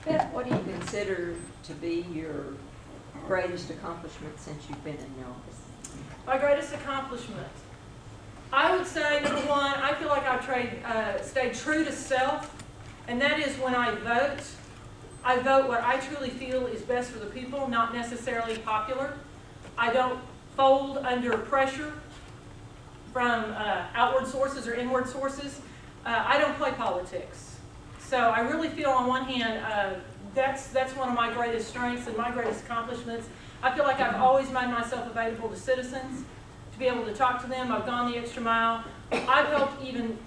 Beth, what do you consider to be your greatest accomplishment since you've been in the office? My greatest accomplishment, I would say, number one, I feel like I've stayed true to self, and that is when I vote what I truly feel is best for the people, not necessarily popular. I don't fold under pressure from outward sources or inward sources. I don't play politics. So I really feel on one hand, that's one of my greatest strengths and my greatest accomplishments. I feel like I've always made myself available to citizens, to be able to talk to them. I've gone the extra mile. I've helped even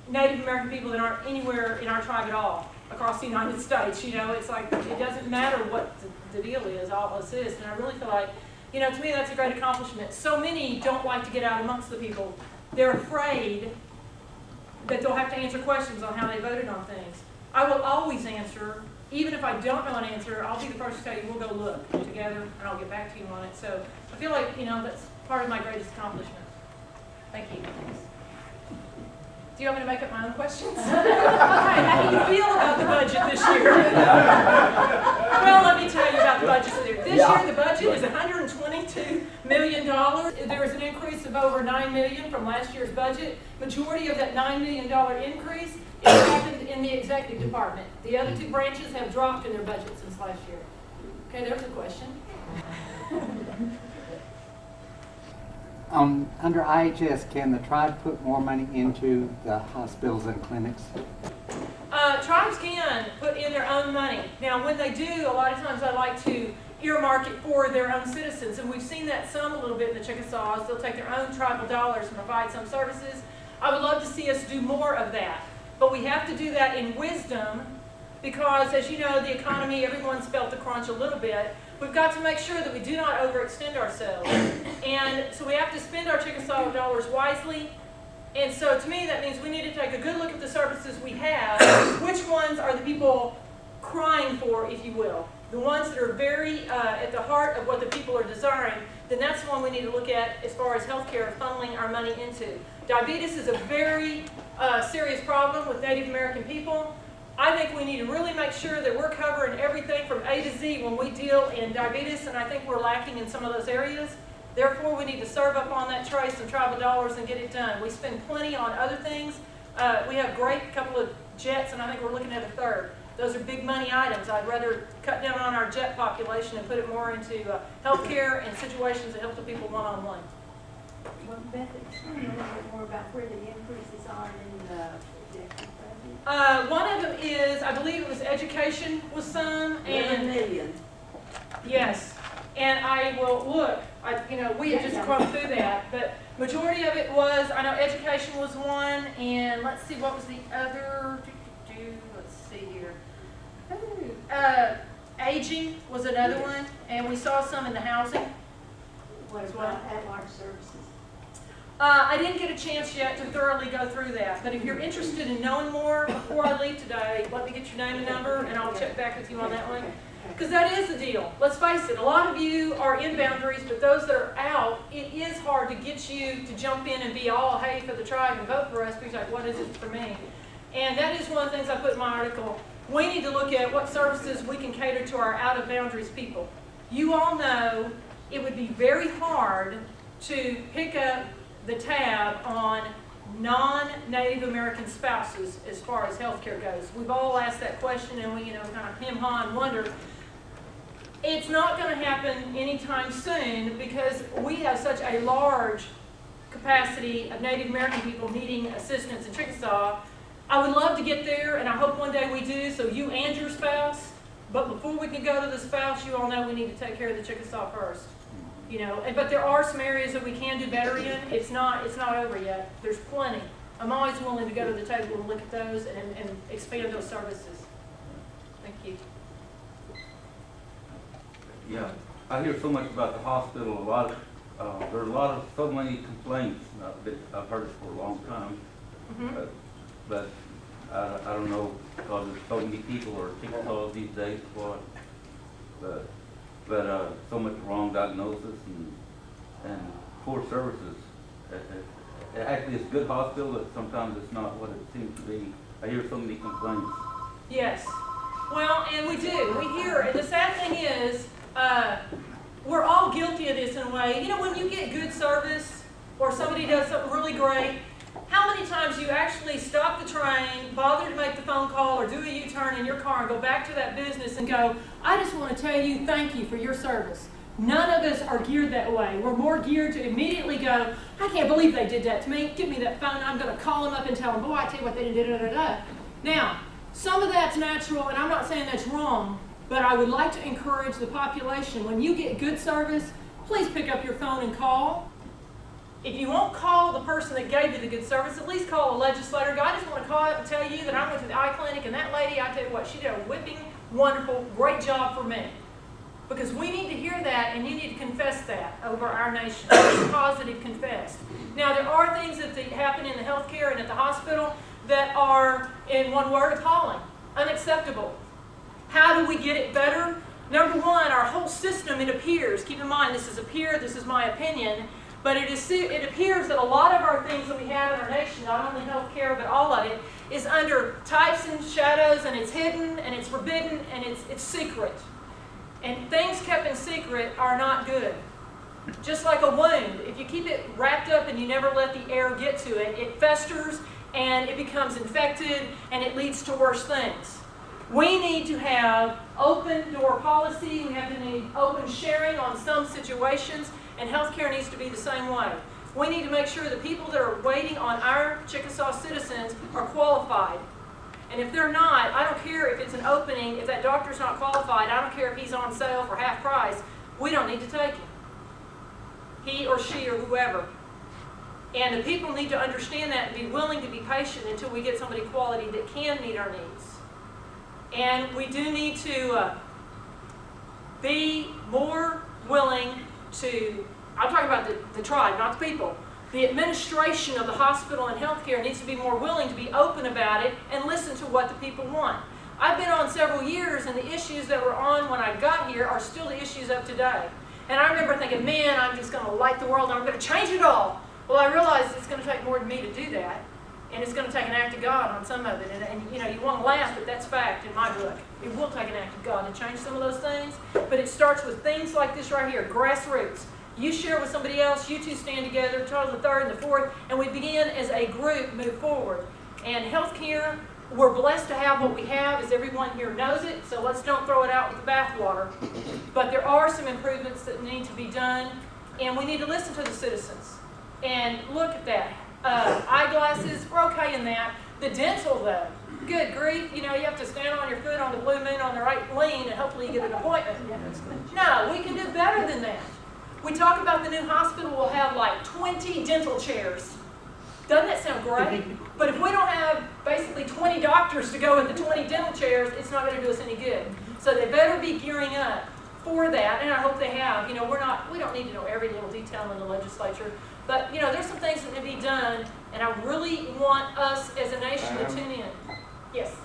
Native American people that aren't anywhere in our tribe at all across the United States. You know, it's like it doesn't matter what the deal is, I'll assist. And I really feel like, you know, to me that's a great accomplishment. So many don't like to get out amongst the people. They're afraid that they'll have to answer questions on how they voted on things. I will always answer. Even if I don't know an answer, I'll be the first to tell you we'll go look together and I'll get back to you on it. So I feel like, you know, that's part of my greatest accomplishment. Thank you. Thanks. Do you want me to make up my own questions? Okay, how do you feel about the budget this year? Well, let me tell you about the budget this year. This year the budget is $122 million. There was an increase of over $9 million from last year's budget. Majority of that $9 million increase is happened in the executive department. The other two branches have dropped in their budget since last year. Okay, there's a question. Under IHS, can the tribe put more money into the hospitals and clinics? Tribes can put in their own money. Now, when they do, a lot of times I like to earmark it for their own citizens, and we've seen that some a little bit in the Chickasaws. They'll take their own tribal dollars and provide some services. I would love to see us do more of that, but we have to do that in wisdom because, as you know, the economy, everyone's felt the crunch a little bit. We've got to make sure that we do not overextend ourselves. And so we have to spend our Chickasaw dollars wisely. And so to me, that means we need to take a good look at the services we have. Which ones are the people crying for, if you will? The ones that are very at the heart of what the people are desiring, then that's the one we need to look at as far as healthcare funneling our money into. Diabetes is a very serious problem with Native American people. I think we need to really make sure that we're covering everything from A to Z when we deal in diabetes, and I think we're lacking in some of those areas. Therefore, we need to serve up on that tray some tribal dollars and get it done. We spend plenty on other things. We have a great couple of jets, and I think we're looking at a third. Those are big money items. I'd rather cut down on our jet population and put it more into health care and situations that help the people one-on-one. Well, Beth, explain a little bit more about where the increases are in the executive budget. One of them is, I believe it was education was some, and $11 million. yes, and I will look. We had just gone through that, but majority of it was, I know education was one, and let's see, what was the other? Let's see here. Aging was another one, and we saw some in the housing. What about at-large services? I didn't get a chance yet to thoroughly go through that, but if you're interested in knowing more before I leave today, let me get your name and number, and I'll check back with you on that one. Because that is the deal. Let's face it, a lot of you are in boundaries, but those that are out, it is hard to get you to jump in and be all, hey, for the tribe and vote for us, because like, what is it for me? And that is one of the things I put in my article. We need to look at what services we can cater to our out-of-boundaries people. You all know it would be very hard to pick up the tab on non-Native American spouses as far as health care goes. We've all asked that question and we, kind of hem-ha and wonder. It's not going to happen anytime soon because we have such a large capacity of Native American people needing assistance in Chickasaw. I would love to get there, and I hope one day we do, so you and your spouse. But before we can go to the spouse, you all know we need to take care of the Chickasaw first. But there are some areas that we can do better in. It's not over yet. There's plenty. I'm always willing to go to the table and look at those and expand those services. Thank you. Yeah, I hear so much about the hospital. There's so many complaints that I've heard for a long time. Mm-hmm. But I don't know because there's so many people or Chickasaws these days. But so much wrong diagnosis and poor services. Actually, it's a good hospital, but sometimes it's not what it seems to be. I hear so many complaints. Yes. Well, and we do. We hear it. The sad thing is, we're all guilty of this in a way. You know, when you get good service or somebody does something really great, how many times you actually stop the train, bother to make the phone call or do a U-turn in your car and go back to that business and go, I just want to tell you thank you for your service. None of us are geared that way. We're more geared to immediately go, I can't believe they did that to me. Give me that phone. I'm going to call them up and tell them, boy, I tell you what they did, da-da-da-da. Now, some of that's natural, and I'm not saying that's wrong, but I would like to encourage the population, when you get good service, please pick up your phone and call. If you won't call the person that gave you the good service, at least call a legislator. I just want to call and tell you that I went to the eye clinic, and that lady, I tell you what, she did a whipping, wonderful, great job for me. Because we need to hear that, and you need to confess that over our nation. Be positive, confessed. Now, there are things that happen in the healthcare and at the hospital that are, in one word, appalling, unacceptable. How do we get it better? Number one, our whole system, it appears, keep in mind this is my opinion, but it appears that a lot of our things that we have in our nation, not only healthcare, but all of it, is under types and shadows, and it's hidden, and it's forbidden, and it's secret. And things kept in secret are not good. Just like a wound, if you keep it wrapped up and you never let the air get to it, it festers and it becomes infected and it leads to worse things. We need to have open door policy, we have to need open sharing on some situations, and healthcare needs to be the same way. We need to make sure that people that are waiting on our Chickasaw citizens are qualified. And if they're not, I don't care if it's an opening, if that doctor's not qualified, I don't care if he's on sale for half price, we don't need to take him. He or she or whoever. And the people need to understand that and be willing to be patient until we get somebody quality that can meet our needs. And we do need to be more willing to, I'm talking about the tribe, not the people. The administration of the hospital and healthcare needs to be more willing to be open about it and listen to what the people want. I've been on several years, and the issues that were on when I got here are still the issues of today. And I remember thinking, man, I'm just going to light the world and I'm going to change it all. Well, I realized it's going to take more than me to do that, and it's going to take an act of God on some of it. And you know, you want to laugh, but that's fact in my book. It will take an act of God to change some of those things, but it starts with things like this right here, grassroots. You share with somebody else, you two stand together, tell the third and the fourth, and we begin as a group move forward. And healthcare, we're blessed to have what we have, as everyone here knows it, so let's don't throw it out with the bathwater. But there are some improvements that need to be done, and we need to listen to the citizens. And look at that. Eyeglasses, we're okay in that. The dental, though, good grief, you know, you have to stand on your foot on the blue moon on the right lane, and hopefully you get an appointment. No, we can do better than that. We talk about the new hospital will have like 20 dental chairs. Doesn't that sound great? But if we don't have basically 20 doctors to go with the 20 dental chairs, it's not going to do us any good. So they better be gearing up for that, and I hope they have. You know, we don't need to know every little detail in the legislature, but you know, there's some things that need to be done, and I really want us as a nation to tune in. Yes.